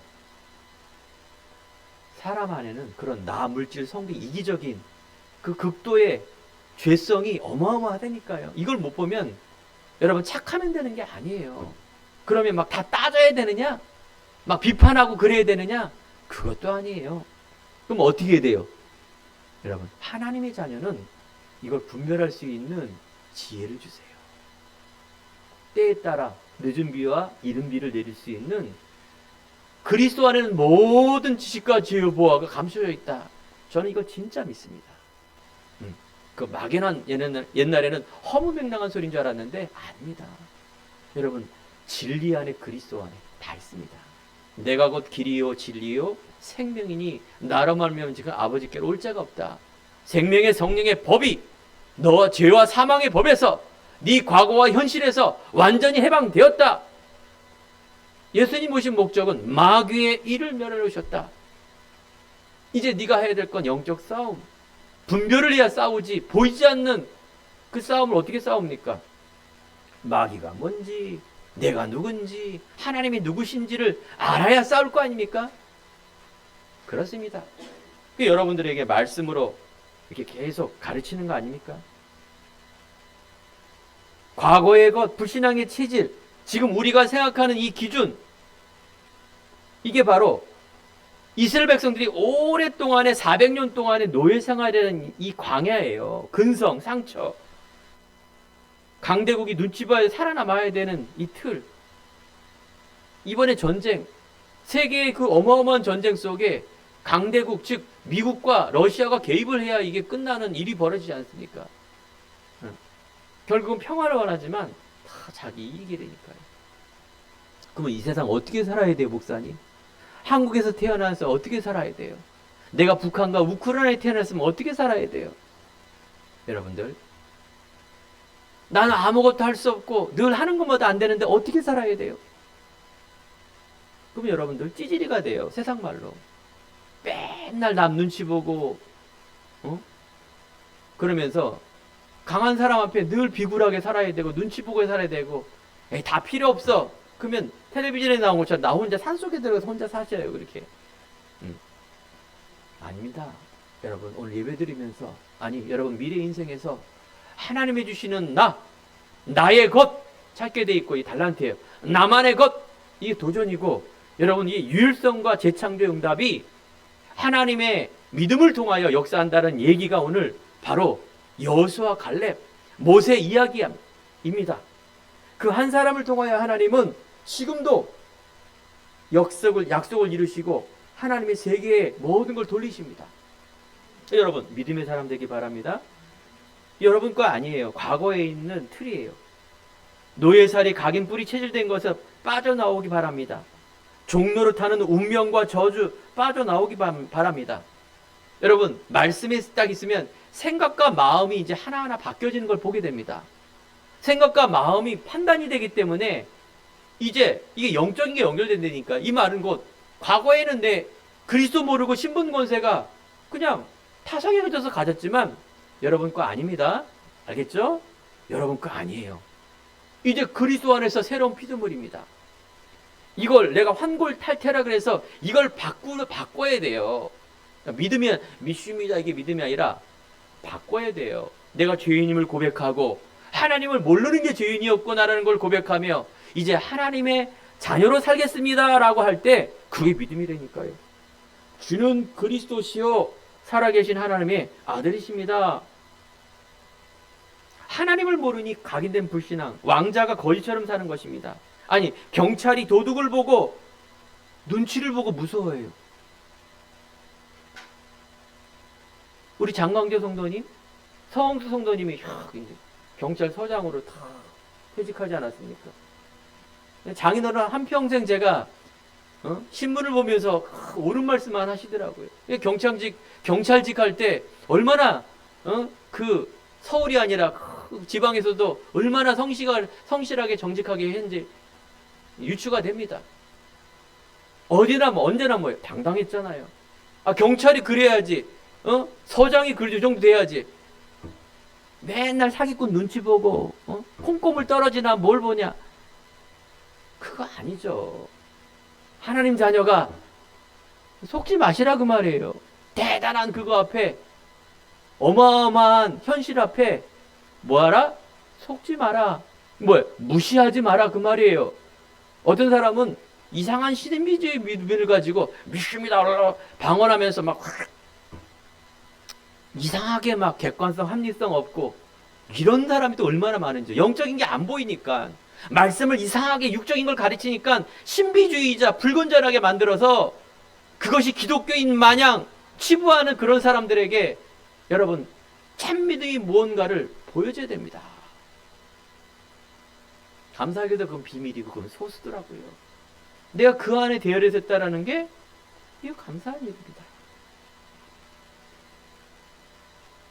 사람 안에는 그런 나 물질 성비 이기적인 그 극도의 죄성이 어마어마하다니까요. 이걸 못 보면 여러분 착하면 되는 게 아니에요. 그러면 막 다 따져야 되느냐? 막 비판하고 그래야 되느냐? 그것도 아니에요. 그럼 어떻게 해야 돼요? 여러분, 하나님의 자녀는 이걸 분별할 수 있는 지혜를 주세요. 때에 따라 늦은 비와 이른 비를 내릴 수 있는, 그리스도 안에는 모든 지식과 지혜와 보화가 감춰져 있다. 저는 이거 진짜 믿습니다. 그 막연한 옛날에는 허무맹랑한 소리인 줄 알았는데 아닙니다. 여러분, 진리 안에 그리스도 안에 다 있습니다. 내가 곧 길이요 진리요 생명이니 나로 말미암아 지금 아버지께로 올 자가 없다. 생명의 성령의 법이 너와 죄와 사망의 법에서 네 과거와 현실에서 완전히 해방되었다. 예수님 오신 목적은 마귀의 일을 멸하러 오셨다. 이제 네가 해야 될 건 영적 싸움. 분별을 해야 싸우지, 보이지 않는 그 싸움을 어떻게 싸웁니까? 마귀가 뭔지, 내가 누군지, 하나님이 누구신지를 알아야 싸울 거 아닙니까? 그렇습니다. 여러분들에게 말씀으로 이렇게 계속 가르치는 거 아닙니까? 과거의 것, 불신앙의 체질, 지금 우리가 생각하는 이 기준, 이게 바로 이스라엘 백성들이 오랫동안에 400년 동안의 노예 생활이라는 이 광야예요. 근성, 상처. 강대국이 눈치 봐야 살아남아야 되는 이 틀. 이번에 전쟁, 세계의 그 어마어마한 전쟁 속에 강대국, 즉 미국과 러시아가 개입을 해야 이게 끝나는 일이 벌어지지 않습니까? 결국은 평화를 원하지만 다 자기 이익이라니까요. 그러면 이 세상 어떻게 살아야 돼요, 목사님? 한국에서 태어나서 어떻게 살아야 돼요? 내가 북한과 우크라이나에 태어났으면 어떻게 살아야 돼요? 여러분들, 나는 아무것도 할 수 없고 늘 하는 것마다 안 되는데 어떻게 살아야 돼요? 그럼 여러분들 찌질이가 돼요. 세상 말로. 맨날 남 눈치 보고 그러면서 강한 사람 앞에 늘 비굴하게 살아야 되고 눈치 보고 살아야 되고 에이, 다 필요 없어. 그러면 텔레비전에 나온 것처럼 나 혼자 산속에 들어가서 혼자 사셔요. 그렇게. 아닙니다. 여러분 오늘 예배드리면서 아니 여러분 미래 인생에서 하나님이 주시는 나의 것 찾게 돼 있고 이 달란트예요. 나만의 것 이게 도전이고 여러분 이 유일성과 재창조 응답이 하나님의 믿음을 통하여 역사한다는 얘기가 오늘 바로 여호수아 갈렙 모세 이야기입니다. 그 한 사람을 통하여 하나님은 지금도 약속을 이루시고 하나님의 세계의 모든 걸 돌리십니다. 여러분 믿음의 사람 되기 바랍니다. 여러분 거 아니에요. 과거에 있는 틀이에요. 노예살이 각인 뿌리 체질된 것에 빠져나오기 바랍니다. 종로를 타는 운명과 저주 빠져나오기 바랍니다. 여러분 말씀이 딱 있으면 생각과 마음이 이제 하나하나 바뀌어지는 걸 보게 됩니다. 생각과 마음이 판단이 되기 때문에 이제 이게 영적인 게 연결된다니까. 이 말은 곧 과거에는 내 그리스도 모르고 신분 권세가 그냥 타성에 흩어서 가졌지만 여러분 거 아닙니다. 알겠죠? 여러분 거 아니에요. 이제 그리스도 안에서 새로운 피조물입니다. 이걸 내가 환골탈태라 그래서 이걸 바꿔야 돼요. 믿으면 믿습니다. 이게 믿음이 아니라 바꿔야 돼요. 내가 죄인임을 고백하고 하나님을 모르는 게 죄인이었구나라는 걸 고백하며 이제 하나님의 자녀로 살겠습니다 라고 할 때 그게 믿음이라니까요. 주는 그리스도시요 살아계신 하나님의 아들이십니다. 하나님을 모르니 각인된 불신앙, 왕자가 거지처럼 사는 것입니다. 아니 경찰이 도둑을 보고 눈치를 보고 무서워해요. 우리 장광재 성도님, 서홍수 성도님이 경찰서장으로 다 퇴직하지 않았습니까? 장인어른 한평생 제가 신문을 보면서 옳은 말씀만 하시더라고요. 경찰직 할 때 얼마나 그 서울이 아니라 지방에서도 얼마나 성실하게 정직하게 했는지 유추가 됩니다. 어디나 언제나 당당했잖아요. 경찰이 그래야지. 서장이 그 정도 돼야지. 맨날 사기꾼 눈치 보고 콩고물 떨어지나 뭘 보냐. 그거 아니죠. 하나님 자녀가 속지 마시라 그 말이에요. 대단한 그거 앞에 어마어마한 현실 앞에 뭐하라? 속지 마라. 무시하지 마라 그 말이에요. 어떤 사람은 이상한 신비주의 믿음을 가지고 믿습니다 방언하면서 막 이상하게 막 객관성 합리성 없고 이런 사람이 또 얼마나 많은지. 영적인 게 안 보이니까 말씀을 이상하게 육적인 걸 가르치니까 신비주의자 불건전하게 만들어서 그것이 기독교인 마냥 치부하는 그런 사람들에게 여러분 참 믿음이 무언가를 보여줘야 됩니다. 감사하게도 그건 비밀이고 그건 소수더라고요. 내가 그 안에 대열에서 했다라는 게 이거 감사한 일입니다.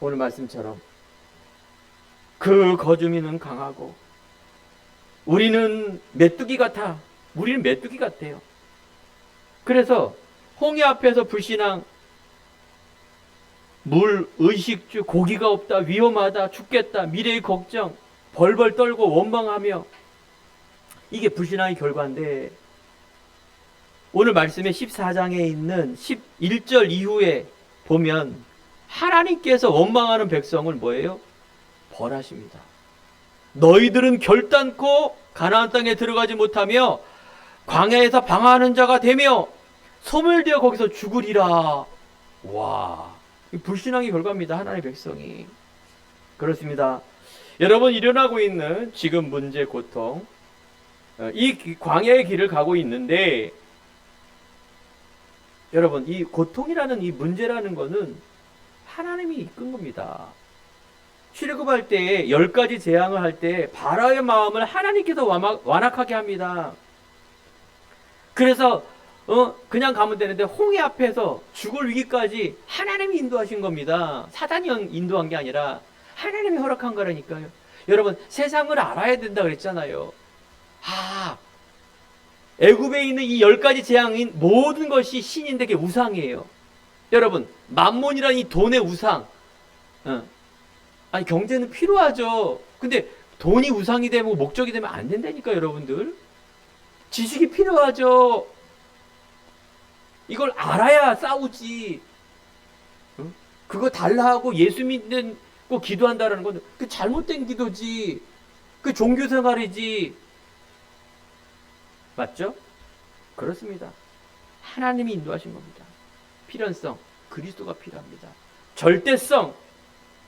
오늘 말씀처럼 그 거주민은 강하고 우리는 메뚜기 같아. 우리는 메뚜기 같아요. 그래서 홍해 앞에서 불신앙, 물, 의식주, 고기가 없다, 위험하다, 죽겠다, 미래의 걱정, 벌벌 떨고 원망하며 이게 불신앙의 결과인데 오늘 말씀의 14장에 있는 11절 이후에 보면 하나님께서 원망하는 백성을 뭐예요? 벌하십니다. 너희들은 결단코 가나안 땅에 들어가지 못하며 광야에서 방황하는 자가 되며 소멸되어 거기서 죽으리라. 와, 불신앙의 결과입니다. 하나님의 백성이. 그렇습니다. 여러분 일어나고 있는 지금 문제 고통 이 광야의 길을 가고 있는데 여러분 이 고통이라는 이 문제라는 거는 하나님이 이끈 겁니다. 출애굽할 때 10가지 재앙을 할 때 바라의 마음을 하나님께서 완악하게 합니다. 그래서 그냥 가면 되는데 홍해 앞에서 죽을 위기까지 하나님이 인도하신 겁니다. 사단이 인도한 게 아니라 하나님이 허락한 거라니까요. 여러분, 세상을 알아야 된다 그랬잖아요. 애굽에 있는 이 10가지 재앙인 모든 것이 신인데 그게 우상이에요. 여러분, 만몬이라는 이 돈의 우상. 아니, 경제는 필요하죠. 근데 돈이 우상이 되고 목적이 되면 안 된다니까, 여러분들. 지식이 필요하죠. 이걸 알아야 싸우지. 그거 달라 하고 예수 믿고 기도한다라는 건 그 잘못된 기도지. 그 종교 생활이지. 맞죠? 그렇습니다. 하나님이 인도하신 겁니다. 필연성, 그리스도가 필요합니다. 절대성,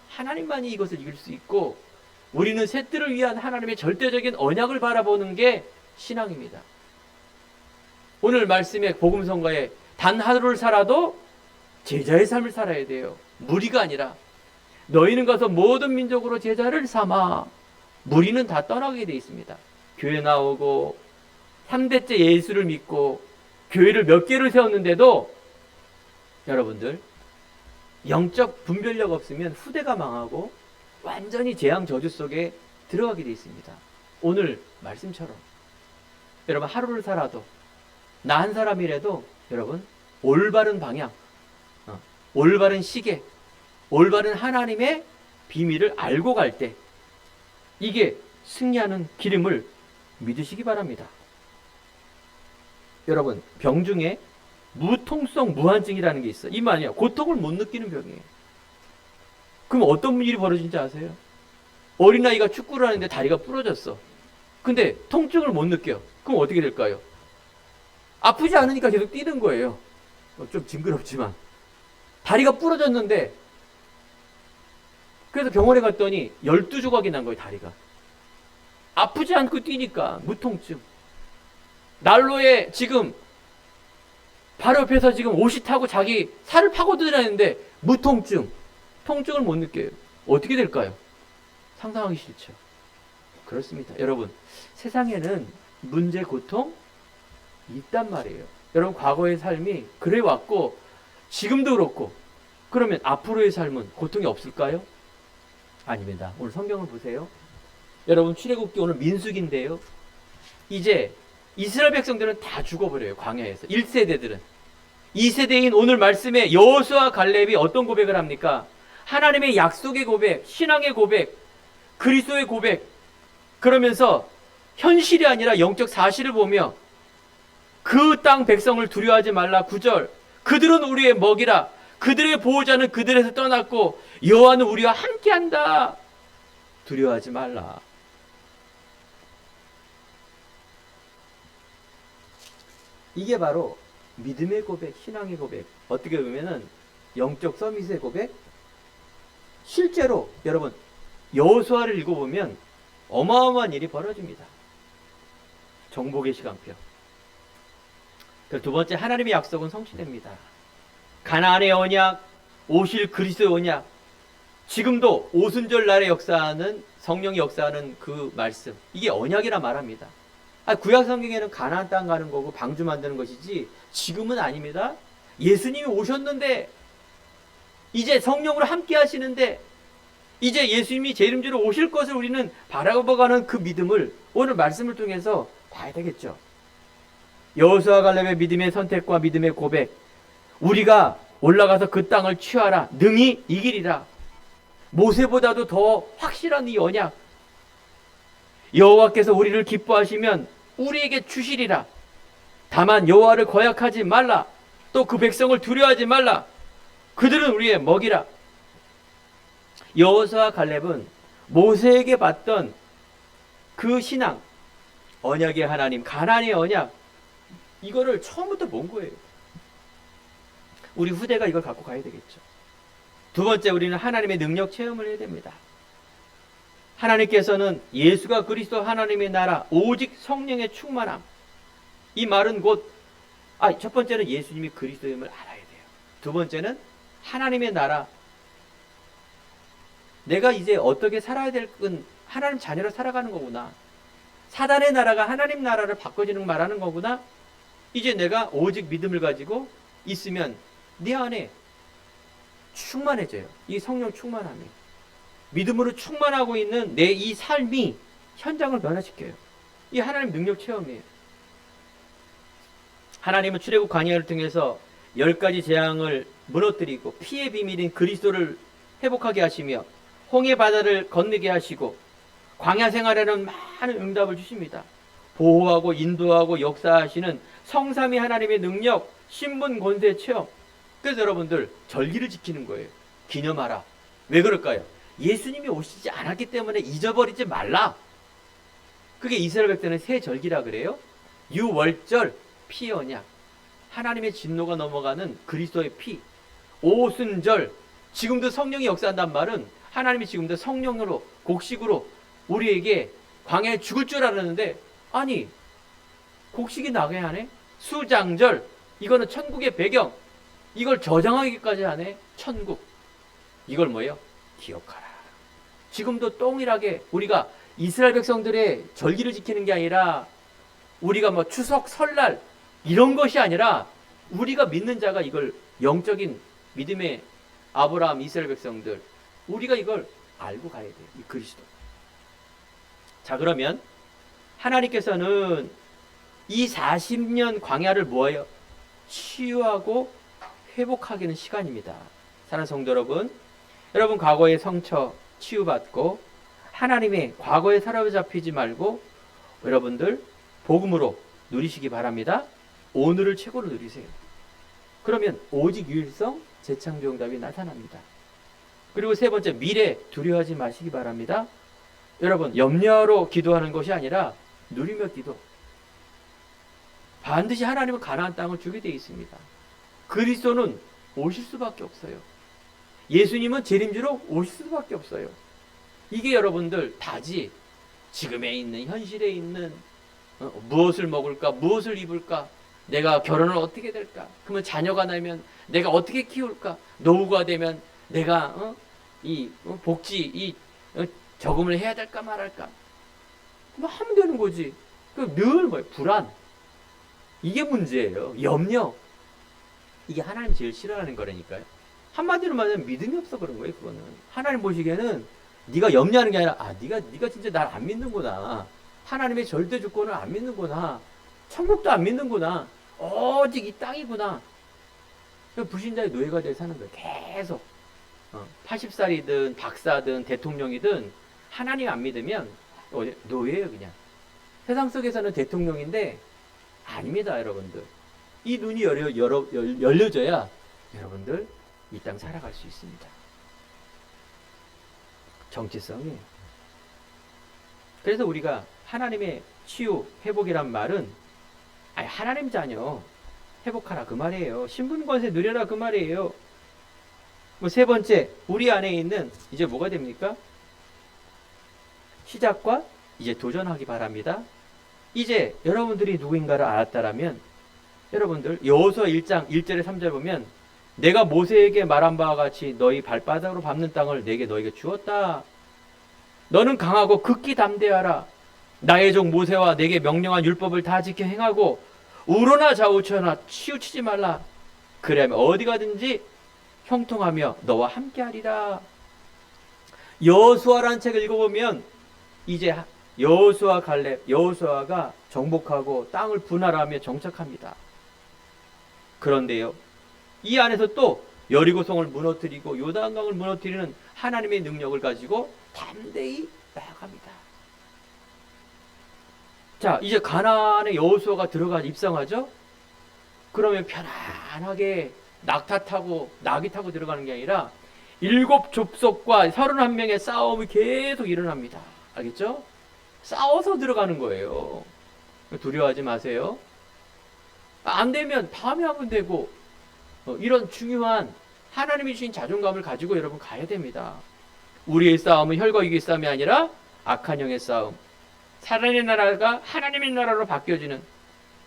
하나님만이 이것을 이길 수 있고, 우리는 셋들을 위한 하나님의 절대적인 언약을 바라보는 게 신앙입니다. 오늘 말씀의 복음성가에 단 하루를 살아도 제자의 삶을 살아야 돼요. 무리가 아니라 너희는 가서 모든 민족으로 제자를 삼아. 무리는 다 떠나게 돼 있습니다. 교회 나오고 3대째 예수를 믿고 교회를 몇 개를 세웠는데도 여러분들 영적 분별력 없으면 후대가 망하고 완전히 재앙 저주 속에 들어가게 돼 있습니다. 오늘 말씀처럼 여러분 하루를 살아도 나 한 사람이라도 여러분 올바른 방향, 올바른 시계, 올바른 하나님의 비밀을 알고 갈 때 이게 승리하는 기름을 믿으시기 바랍니다. 여러분 병 중에 무통성 무한증이라는 게 있어요. 이 말이야. 고통을 못 느끼는 병이에요. 그럼 어떤 일이 벌어진지 아세요? 어린아이가 축구를 하는데 다리가 부러졌어. 근데 통증을 못 느껴. 그럼 어떻게 될까요? 아프지 않으니까 계속 뛰는 거예요. 좀 징그럽지만. 다리가 부러졌는데 그래서 병원에 갔더니 12조각이 난 거예요, 다리가. 아프지 않고 뛰니까 무통증. 난로에 지금 바로 옆에서 지금 옷이 타고 자기 살을 파고들었는데 무통증. 통증을 못 느껴요. 어떻게 될까요? 상상하기 싫죠. 그렇습니다. 여러분, 세상에는 문제, 고통 있단 말이에요. 여러분, 과거의 삶이 그래 왔고 지금도 그렇고, 그러면 앞으로의 삶은 고통이 없을까요? 아닙니다. 오늘 성경을 보세요. 여러분, 출애굽기 오늘 민수기인데요. 이제 이스라엘 백성들은 다 죽어버려요. 광야에서. 1세대들은. 2세대인 오늘 말씀에 여호수아 갈렙이 어떤 고백을 합니까? 하나님의 약속의 고백, 신앙의 고백, 그리스도의 고백. 그러면서 현실이 아니라 영적 사실을 보며 그 땅 백성을 두려워하지 말라. 9절. 그들은 우리의 먹이라. 그들의 보호자는 그들에서 떠났고 여호와는 우리와 함께한다. 두려워하지 말라. 이게 바로 믿음의 고백, 신앙의 고백. 어떻게 보면은 영적 서밋의 고백. 실제로 여러분 여호수아를 읽어보면 어마어마한 일이 벌어집니다. 정복의 시간표. 두 번째, 하나님의 약속은 성취됩니다. 가나안의 언약, 오실 그리스도의 언약. 지금도 오순절 날에 역사하는 성령이 역사하는 그 말씀. 이게 언약이라 말합니다. 구약 성경에는 가나안 땅 가는 거고 방주 만드는 것이지 지금은 아닙니다. 예수님이 오셨는데 이제 성령으로 함께 하시는데 이제 예수님이 제 이름대로 오실 것을 우리는 바라보가는 그 믿음을 오늘 말씀을 통해서 봐야 되겠죠. 여호수아 갈렙의 믿음의 선택과 믿음의 고백. 우리가 올라가서 그 땅을 취하라. 능히 이기리라. 모세보다도 더 확실한 이 언약. 여호와께서 우리를 기뻐하시면 우리에게 주시리라. 다만 여호와를 거역하지 말라. 또 그 백성을 두려워하지 말라. 그들은 우리의 먹이라. 여호수아 갈렙은 모세에게 받던 그 신앙, 언약의 하나님, 가나안의 언약, 이거를 처음부터 본 거예요. 우리 후대가 이걸 갖고 가야 되겠죠. 두 번째, 우리는 하나님의 능력 체험을 해야 됩니다. 하나님께서는 예수가 그리스도 하나님의 나라, 오직 성령의 충만함. 이 말은 곧 첫 번째는 예수님이 그리스도임을 알아야 돼요. 두 번째는 하나님의 나라. 내가 이제 어떻게 살아야 될 건 하나님 자녀로 살아가는 거구나. 사단의 나라가 하나님 나라를 바꿔주는 말하는 거구나. 이제 내가 오직 믿음을 가지고 있으면 내 안에 충만해져요. 이 성령 충만함이. 믿음으로 충만하고 있는 내 이 삶이 현장을 변화시켜요. 이 하나님 능력 체험이에요. 하나님은 출애굽 광야를 통해서 10가지 재앙을 무너뜨리고 피의 비밀인 그리스도를 회복하게 하시며 홍해 바다를 건너게 하시고 광야 생활에는 많은 응답을 주십니다. 보호하고 인도하고 역사하시는 성삼위 하나님의 능력, 신분 권세 체험. 그래서 여러분들 절기를 지키는 거예요. 기념하라. 왜 그럴까요? 예수님이 오시지 않았기 때문에 잊어버리지 말라. 그게 이스라엘 백성의 새 절기라 그래요. 유월절, 피 언약. 하나님의 진노가 넘어가는 그리스도의 피. 오순절, 지금도 성령이 역사한단 말은 하나님이 지금도 성령으로 곡식으로 우리에게 광야에 죽을 줄 알았는데 아니 곡식이 나게 하네. 수장절, 이거는 천국의 배경. 이걸 저장하기까지 하네. 천국. 이걸 뭐예요? 기억하라. 지금도 동일하게 우리가 이스라엘 백성들의 절기를 지키는 게 아니라 우리가 뭐 추석, 설날 이런 것이 아니라 우리가 믿는 자가 이걸 영적인 믿음의 아브라함, 이스라엘 백성들 우리가 이걸 알고 가야 돼요. 이 그리스도. 자, 그러면 하나님께서는 이 40년 광야를 뭐예요? 치유하고 회복하기는 시간입니다. 사랑하는 성도 여러분, 여러분 과거의 상처 치유받고 하나님의 과거에 사로잡히지 말고 여러분들 복음으로 누리시기 바랍니다. 오늘을 최고로 누리세요. 그러면 오직 유일성 재창조 응답이 나타납니다. 그리고 세 번째, 미래 두려워하지 마시기 바랍니다. 여러분 염려로 기도하는 것이 아니라 누리며 기도. 반드시 하나님은 가나안 땅을 주게 되어 있습니다. 그리스도는 오실 수밖에 없어요. 예수님은 재림주로 오실 수밖에 없어요. 이게 여러분들 다지 지금에 있는 현실에 있는 무엇을 먹을까, 무엇을 입을까, 내가 결혼을 어떻게 될까, 그러면 자녀가 나면 내가 어떻게 키울까, 노후가 되면 내가 이 복지 이 저금을 해야 될까 말할까, 뭐 하면 되는 거지. 늘 뭐예요? 불안. 이게 문제예요. 염려. 이게 하나님 제일 싫어하는 거라니까요. 한마디로 말하면 믿음이 없어 그런 거예요. 그거는 하나님 보시기에는 네가 염려하는 게 아니라 네가 진짜 날 안 믿는구나. 하나님의 절대 주권을 안 믿는구나. 천국도 안 믿는구나. 오직 이 땅이구나. 불신자의 노예가 되어 사는 거예요. 계속 80살이든 박사든 대통령이든 하나님 안 믿으면 노예예요. 그냥 세상 속에서는 대통령인데 아닙니다. 여러분들 이 눈이 열려져야 여러분들 이 땅 살아갈 수 있습니다. 정체성이에요. 그래서 우리가 하나님의 치유, 회복이란 말은 하나님 자녀 회복하라 그 말이에요. 신분권세 누려라 그 말이에요. 뭐 세 번째, 우리 안에 있는 이제 뭐가 됩니까? 시작과 이제 도전하기 바랍니다. 이제 여러분들이 누구인가를 알았다라면 여러분들 여호수아 1장 1절에 3절 보면 내가 모세에게 말한 바와 같이 너희 발바닥으로 밟는 땅을 내게 너희에게 주었다. 너는 강하고 극히 담대하라. 나의 종 모세와 내게 명령한 율법을 다 지켜 행하고 우로나 좌우처나 치우치지 말라. 그러면 어디 가든지 형통하며 너와 함께하리라. 여호수아라는 책을 읽어보면 이제 여호수아 갈렙, 여호수아가 정복하고 땅을 분할하며 정착합니다. 그런데요, 이 안에서 또 여리고성을 무너뜨리고 요단강을 무너뜨리는 하나님의 능력을 가지고 담대히 나아갑니다. 자, 이제 가나안에 여호수아가 들어가 입성하죠? 그러면 편안하게 낙타 타고 나귀 타고 들어가는 게 아니라 7 족속과 31명의 싸움이 계속 일어납니다. 알겠죠? 싸워서 들어가는 거예요. 두려워하지 마세요. 안 되면 다음에 하면 되고 이런 중요한 하나님이 주신 자존감을 가지고 여러분 가야 됩니다. 우리의 싸움은 혈과 육의 싸움이 아니라 악한 영의 싸움. 사단의 나라가 하나님의 나라로 바뀌어지는,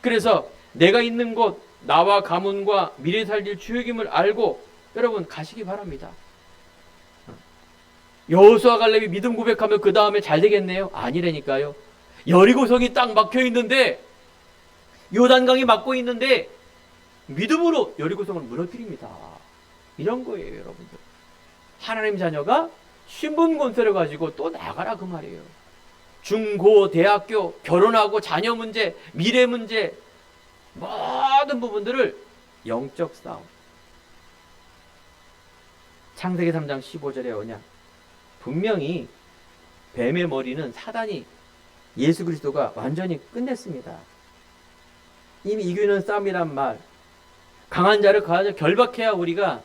그래서 내가 있는 곳 나와 가문과 미래 살릴 주역임을 알고 여러분 가시기 바랍니다. 여호수아 갈렙이 믿음 고백하면 그 다음에 잘 되겠네요? 아니라니까요. 여리고성이 딱 막혀 있는데 요단강이 막고 있는데 믿음으로 여리고성을 무너뜨립니다. 이런 거예요, 여러분들. 하나님 자녀가 신분 권세를 가지고 또 나가라 그 말이에요. 중고, 대학교, 결혼하고 자녀 문제, 미래 문제, 모든 부분들을 영적 싸움. 창세기 3장 15절에 오냐? 분명히 뱀의 머리는 사단이 예수 그리스도가 완전히 끝냈습니다. 이미 이기는 싸움이란 말, 강한 자를 가져 결박해야 우리가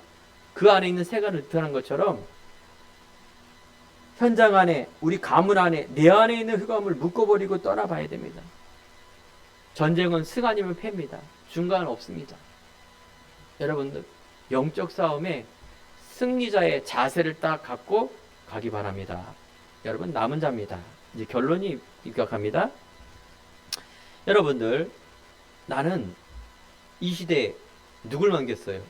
그 안에 있는 새가 느타는 것처럼 현장 안에, 우리 가문 안에, 내 안에 있는 흑암을 묶어버리고 떠나봐야 됩니다. 전쟁은 승 아니면 패입니다. 중간은 없습니다. 여러분들 영적 싸움에 승리자의 자세를 딱 갖고 가기 바랍니다. 여러분 남은 자입니다. 이제 결론이 입각합니다. 여러분들 나는 이 시대에 누굴 남겼어요?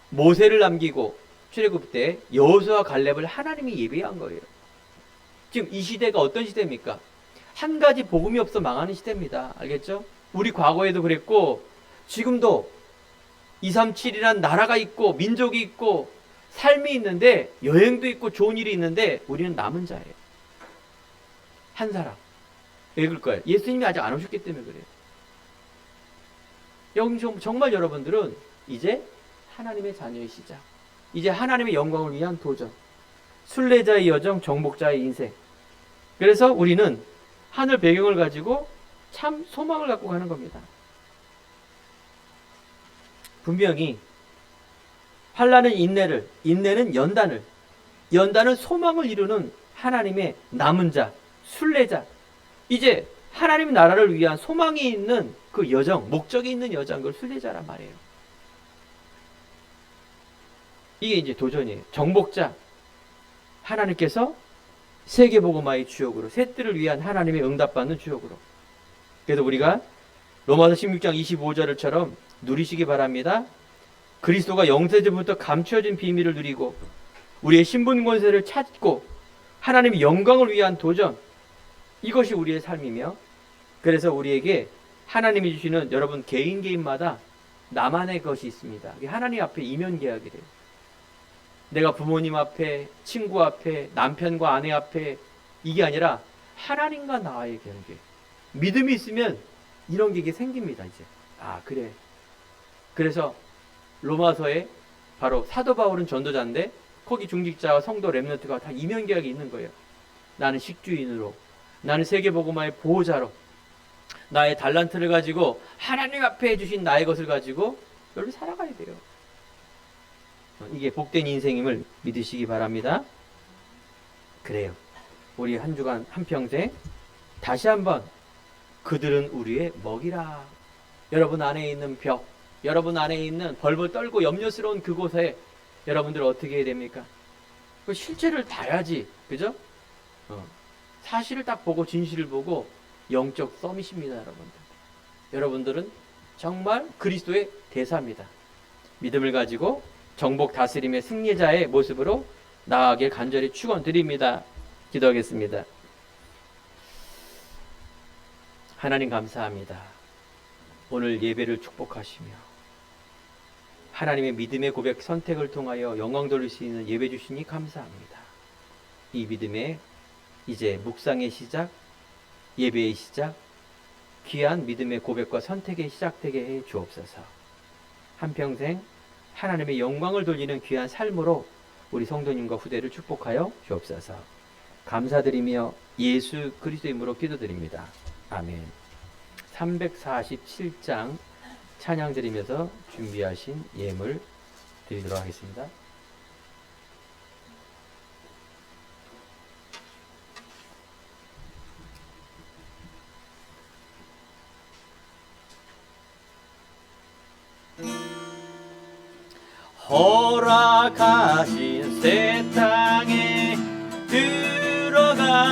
모세를 남기고 출애굽 때 여호수아 갈렙을 하나님이 예비한 거예요. 지금 이 시대가 어떤 시대입니까? 한 가지 복음이 없어 망하는 시대입니다. 알겠죠? 우리 과거에도 그랬고 지금도 237이란 나라가 있고 민족이 있고 삶이 있는데 여행도 있고 좋은 일이 있는데 우리는 남은 자예요. 한 사람. 왜 그럴까요? 예수님이 아직 안 오셨기 때문에 그래요. 정말 여러분들은 이제 하나님의 자녀의 시작, 이제 하나님의 영광을 위한 도전, 순례자의 여정, 정복자의 인생. 그래서 우리는 하늘 배경을 가지고 참 소망을 갖고 가는 겁니다. 분명히 환난은 인내를, 인내는 연단을, 연단은 소망을 이루는 하나님의 남은 자, 순례자. 이제 하나님 나라를 위한 소망이 있는 그 여정, 목적이 있는 여정, 그걸 순례자란 말이에요. 이게 이제 도전이에요. 정복자. 하나님께서 세계복음화의 주역으로, 셋들을 위한 하나님의 응답받는 주역으로. 그래서 우리가 로마서 16장 25절처럼 누리시기 바랍니다. 그리스도가 영세전부터 감추어진 비밀을 누리고 우리의 신분 권세를 찾고 하나님의 영광을 위한 도전, 이것이 우리의 삶이며, 그래서 우리에게 하나님이 주시는 여러분 개인마다 나만의 것이 있습니다. 하나님 앞에 이면계약이래요. 내가 부모님 앞에, 친구 앞에, 남편과 아내 앞에, 이게 아니라 하나님과 나의 관계. 믿음이 있으면 이런 게 이게 생깁니다. 이제 그래. 그래서 로마서에 바로 사도 바울은 전도자인데 거기 중직자와 성도 렘넌트가 다 이면계약이 있는 거예요. 나는 식주인으로, 나는 세계복음화의 보호자로, 나의 달란트를 가지고 하나님 앞에 해주신 나의 것을 가지고 여러분 살아가야 돼요. 이게 복된 인생임을 믿으시기 바랍니다. 그래요. 우리 한 주간 한평생 다시 한번 그들은 우리의 먹이라. 여러분 안에 있는 벽, 여러분 안에 있는 벌벌 떨고 염려스러운 그곳에 여러분들 어떻게 해야 됩니까? 그 실체를 봐야지, 그죠? 사실을 딱 보고 진실을 보고 영적 서밋입니다, 여러분들. 여러분들은 정말 그리스도의 대사입니다. 믿음을 가지고 정복 다스림의 승리자의 모습으로 나아가길 간절히 축원드립니다. 기도하겠습니다. 하나님 감사합니다. 오늘 예배를 축복하시며 하나님의 믿음의 고백 선택을 통하여 영광 돌릴 수 있는 예배 주시니 감사합니다. 이 믿음의 이제 묵상의 시작, 예배의 시작, 귀한 믿음의 고백과 선택의 시작되게 해 주옵소서. 한평생 하나님의 영광을 돌리는 귀한 삶으로 우리 성도님과 후대를 축복하여 주옵소서. 감사드리며 예수 그리스도의 이름으로 기도드립니다. 아멘. 347장 찬양 드리면서 준비하신 예물 드리도록 하겠습니다. 허락하신 새 땅에 들어가려면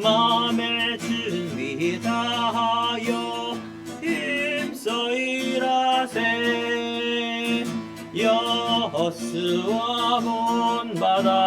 마음의 준비 다하여 힘써 일하세. 여호수아 문 바다